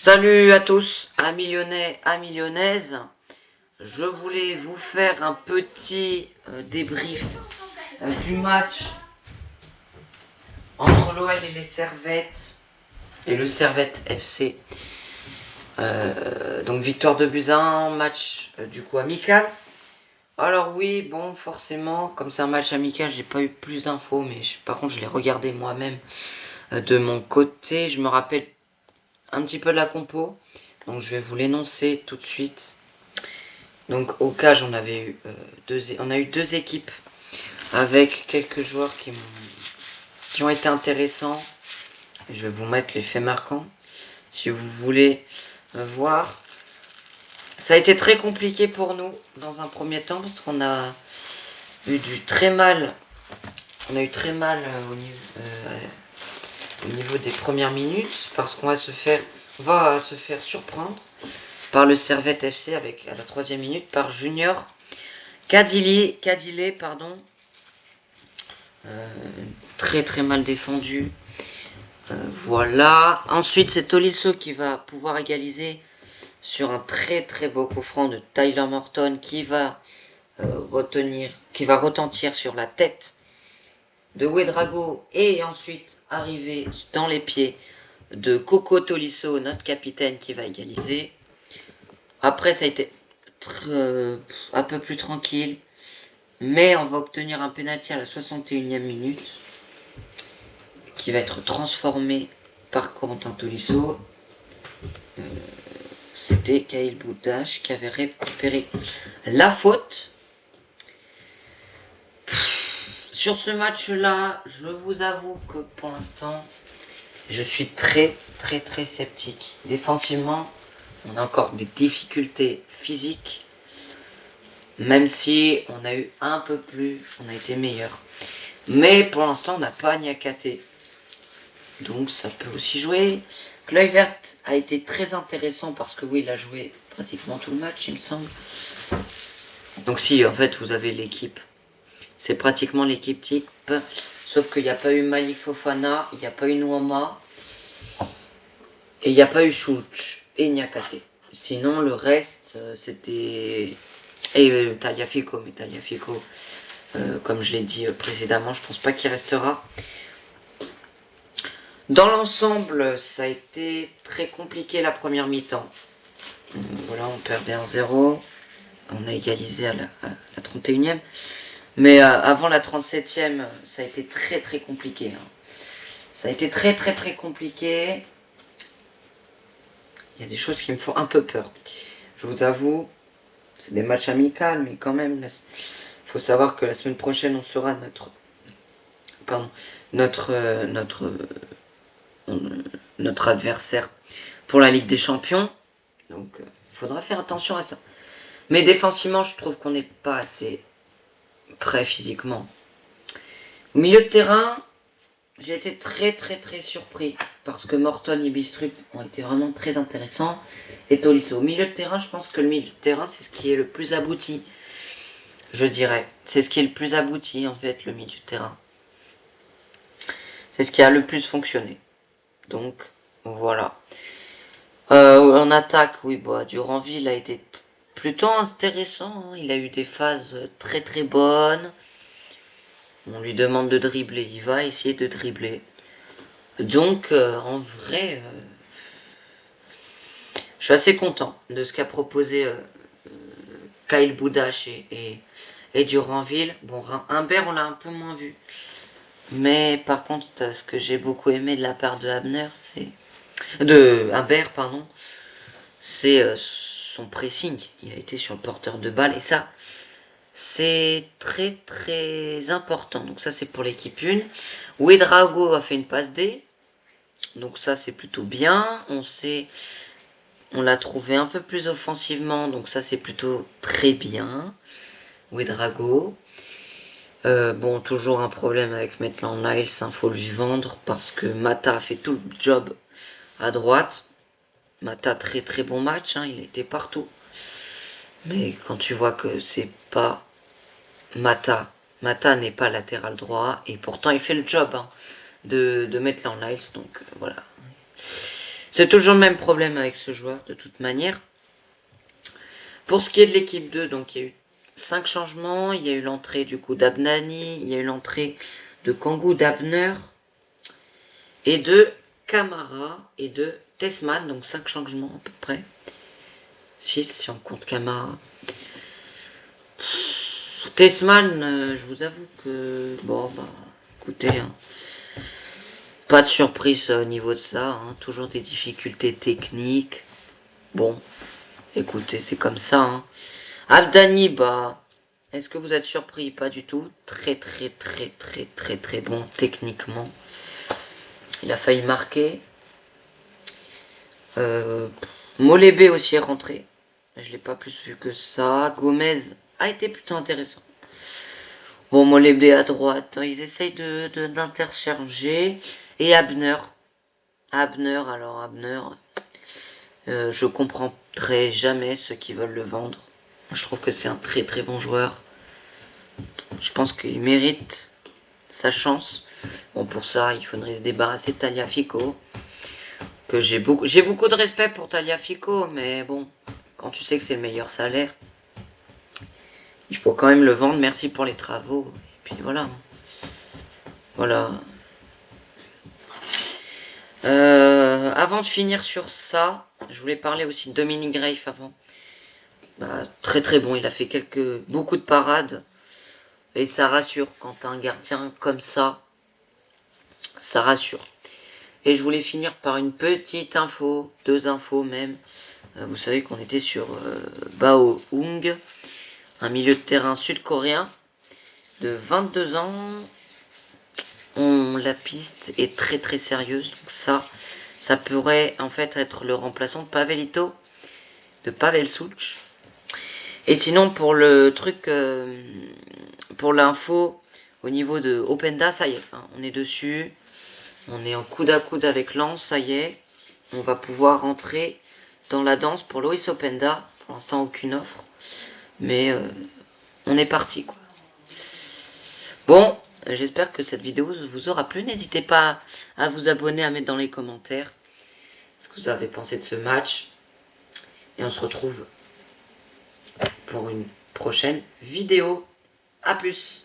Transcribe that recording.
Salut à tous, amis lyonnais, amis lyonnaises. Je voulais vous faire un petit débrief du match entre l'OL et les Servettes et le Servette FC. Donc victoire de Buzyn, match du coup amical. Alors oui, bon, forcément, comme c'est un match amical, j'ai pas eu plus d'infos, mais par contre je l'ai regardé moi-même de mon côté. Je me rappelle un petit peu de la compo, donc je vais vous l'énoncer tout de suite. Donc au cage, on a eu deux équipes avec quelques joueurs qui ont été intéressants. Et je vais vous mettre les faits marquants si vous voulez voir. Ça a été très compliqué pour nous dans un premier temps parce qu'on a eu très mal. On a eu très mal au niveau des premières minutes parce qu'on va se faire surprendre par le Servette FC avec à la 3e minute par Junior Cadilé, très très mal défendu. Voilà. Ensuite, c'est Tolisso qui va pouvoir égaliser sur un très très beau coup franc de Tyler Morton qui va retentir sur la tête de Ouedraogo et ensuite arriver dans les pieds de Coco Tolisso, notre capitaine, qui va égaliser. Après, ça a été un peu plus tranquille, mais on va obtenir un penalty à la 61e minute qui va être transformé par Corentin Tolisso. C'était Kaïl Boudache qui avait récupéré la faute. Sur ce match-là, je vous avoue que pour l'instant, je suis très très très sceptique. Défensivement, on a encore des difficultés physiques, même si on a eu un peu plus, on a été meilleur. Mais pour l'instant, on n'a pas Niakate. Donc ça peut aussi jouer. Kluivert a été très intéressant parce que oui, il a joué pratiquement tout le match, il me semble. Donc si, en fait, vous avez l'équipe. C'est pratiquement l'équipe type. Sauf qu'il n'y a pas eu Malik Fofana, il n'y a pas eu Nwama. Et il n'y a pas eu Schultz et Niakate. Sinon, le reste, c'était... Et Tagliafico, mais Tagliafico, comme je l'ai dit précédemment, je pense pas qu'il restera. Dans l'ensemble, ça a été très compliqué la première mi-temps. Voilà, on perdait 1-0. On a égalisé à la 31e. Mais avant la 37e, ça a été très très compliqué. Ça a été très très très compliqué. Il y a des choses qui me font un peu peur. Je vous avoue, c'est des matchs amicaux, mais quand même, il faut savoir que la semaine prochaine, on sera notre adversaire pour la Ligue des Champions. Donc, il faudra faire attention à ça. Mais défensivement, je trouve qu'on n'est pas assez prêt physiquement. Au milieu de terrain, j'ai été très très très surpris parce que Morton et Bistrup ont été vraiment très intéressants et Tolisso. Au milieu de terrain, je pense que le milieu de terrain, c'est ce qui est le plus abouti. Je dirais. C'est ce qui est le plus abouti, en fait, le milieu de terrain. C'est ce qui a le plus fonctionné. Donc, voilà. En attaque, oui, bah, Duranville a été plutôt intéressant. Hein. Il a eu des phases très très bonnes. On lui demande de dribbler, il va essayer de dribbler. Donc, en vrai, je suis assez content de ce qu'a proposé Kaïl Boudache et Duranville. Bon, Humbert, on l'a un peu moins vu. Mais par contre, ce que j'ai beaucoup aimé de la part de Humbert, c'est son pressing. Il a été sur le porteur de balle et ça, c'est très très important. Donc ça, c'est pour l'équipe 1. Ouedraogo a fait une passe D. Donc ça, c'est plutôt bien. On l'a trouvé un peu plus offensivement. Donc ça, c'est plutôt très bien. Ouedraogo. Bon, toujours un problème avec Maitland-Niles, faut lui vendre parce que Mata a fait tout le job à droite. Mata, très très bon match, hein, il était partout. Mais quand tu vois que c'est pas Mata n'est pas latéral droit et pourtant il fait le job hein, de Maitland-Niles, donc voilà. C'est toujours le même problème avec ce joueur, de toute manière. Pour ce qui est de l'équipe 2, donc il y a eu 5 changements. Il y a eu l'entrée du coup d'Abnani, il y a eu l'entrée de Kangou d'Abner, et de Camara et de Tesman, donc 5 changements à peu près. 6 si on compte Camara. Tesman, je vous avoue que, bon, bah, écoutez, hein, pas de surprise au niveau de ça, hein, toujours des difficultés techniques. Bon, écoutez, c'est comme ça. Hein. Abdani, bah, est-ce que vous êtes surpris? Pas du tout. Très bon techniquement. Il a failli marquer. Molébé aussi est rentré. Je l'ai pas plus vu que ça. Gomez a été plutôt intéressant. Bon, Molébé à droite. Ils essayent d'intercharger. Et Abner. Alors Abner, je comprendrai jamais ceux qui veulent le vendre. Je trouve que c'est un très bon joueur. Je pense qu'il mérite sa chance. Bon, pour ça, il faudrait se débarrasser de Tagliafico. Que j'ai beaucoup de respect pour Tagliafico, mais bon, quand tu sais que c'est le meilleur salaire, il faut quand même le vendre. Merci pour les travaux. Et puis voilà. Voilà. Avant de finir sur ça, je voulais parler aussi de Dominic Greif avant. Bah, très bon, il a fait beaucoup de parades. Et ça rassure quand t'as un gardien comme ça. Ça rassure. Et je voulais finir par une petite info, 2 infos même. Vous savez qu'on était sur Bao Hung, un milieu de terrain sud-coréen de 22 ans. La piste est très sérieuse. Donc ça pourrait en fait être le remplaçant de Pavelito, de Pavel Such. Et sinon pour le truc, pour l'info au niveau de Openda, ça y est, hein, on est dessus. On est en coude à coude avec Lens, ça y est. On va pouvoir rentrer dans la danse pour Loïs Openda. Pour l'instant, aucune offre. Mais on est parti, quoi. Bon, j'espère que cette vidéo vous aura plu. N'hésitez pas à vous abonner, à mettre dans les commentaires ce que vous avez pensé de ce match. Et on se retrouve pour une prochaine vidéo. A plus!